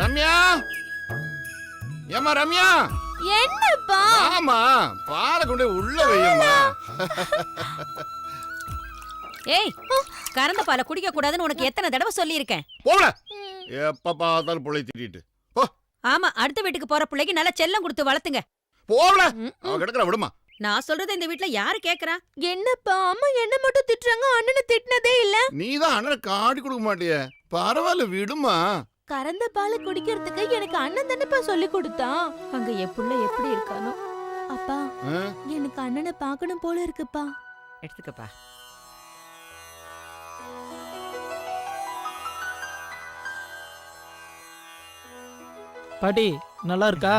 ரம்யா, ஏமா ரம்யா, என்னப்பா? ஆமா, பாலை கொண்டு உள்ள வையம்மா. ஏய், கறந்த பாலை குடிக்க கூடாதுன்னு உனக்கு எத்தனை தடவை சொல்லியிருக்கேன். போல எப்ப பார்த்தாலும் புள்ளை திட்டிட்டு போ. ஆமா, அடுத்த வீட்டுக்கு போற பிள்ளைக்கு நல்லா செல்லம் கொடுத்து வளர்த்துங்க. போல அவ கிடக்குற விடுமா. நான் சொல்றது இந்த வீட்ல யாரு கேக்குறா? என்னப்பா, அம்மா என்ன மட்டும் திட்டுறாங்க, அண்ணனை திட்டினதே இல்ல. நீதான் அண்ணனை காடி கொடுக்க மாட்டிய. பரவாயில்ல விடுமா. கறந்த பாலை குடிக்கிறதுக்கு எனக்கு அண்ணன் தானேப்பா சொல்லி கொடுத்தான். அங்க என் புள்ள எப்படி இருக்கானோ. அப்பா, எனக்கு அண்ணனை பார்க்கணும் போல இருக்குப்பா. எடுத்துக்கப்பா. பாட்டி நல்லா இருக்கா?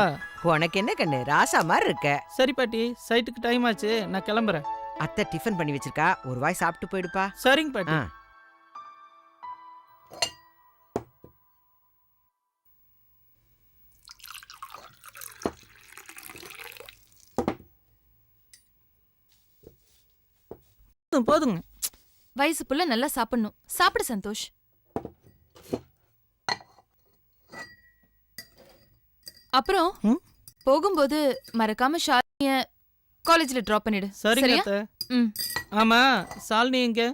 உனக்கு என்ன கண்ணு, ராசா மாதிரி இருக்க. சரி பாட்டி, சைட்டுக்கு டைம் ஆச்சு, நான் கிளம்புறேன். அத்தை டிஃபன் பண்ணி வச்சிருக்கா, ஒரு வாய் சாப்பிட்டு போயிடுப்பா. சரிங்க பாட்டி. போதுங்க. வயசு புள்ள நல்லா சாப்பிடணும். சாப்பிடு சந்தோஷ். அப்புறம் போகும்போது மறக்காம ஷாலினிய காலேஜ்ல டிராப் பண்ணிடு. சரிங்க அத்தை. ஆமா, ஷாலினி எங்க?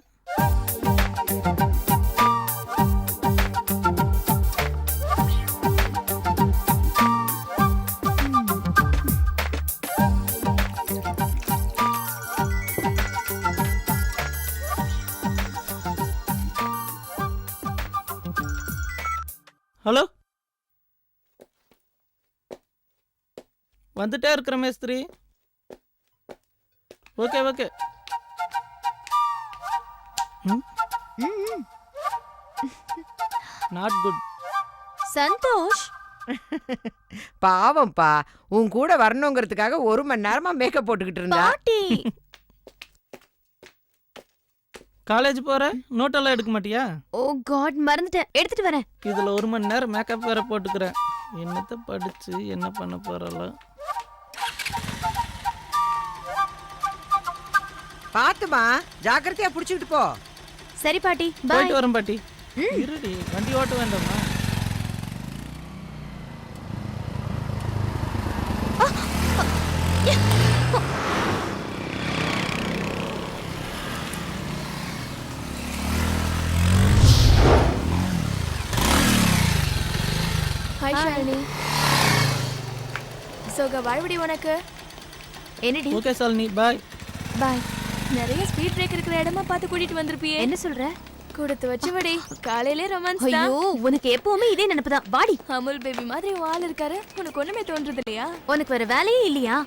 ஹலோ, வந்துட்டே இருக்கிற மேஸ்திரி. Okay okay. Not good. Santhosh, பாவம்பா, உன் கூட வரணுங்கிறதுக்காக 1 மணி நேரமா மேக்கப் போட்டுக்கிட்டு இருந்தா. பாட்டி காலேஜ் போற, நோட்டெல்லாம் எடுக்க மாட்டியா? ஓ காட், மறந்துட்டேன், எடுத்துட்டு வரேன். இதுல 1 மணி நேரம் மேக்கப் வேற போட்டுக்கிறேன். என்னத்த படிச்சு என்ன பண்ண போறல. பாத்துமா, ஜாக்கிரதையா புடிச்சுக்கிட்டு போ. சரி பாட்டி, பை. போயிட்டு வரேன் பாட்டி. இருடி, வண்டி ஓட்ட வேண்டாமா? ஹாய் ஷாலினி. சோகா வாழ்வடி உனக்கு. என்னடி? ஓகே ஷாலினி, பாய். பாய். நிறைய ஸ்பீட் பிரேக் இருக்கிற இடமா பார்த்து கூட்டிட்டு வந்திருப்பியே. என்ன சொல்ற? கொடுத்து வச்சுவடி, காலையிலே ரொமான்ஸ் தான். ஐயோ, உனக்கு எப்பவுமே இதே நினைப்புதான். வாடி. அமுல் பேபி மாதிரி ஆள் இருக்காரு, உனக்கு ஒண்ணுமே தோன்றது இல்லையா? உனக்கு வேற வேலையே இல்லையா?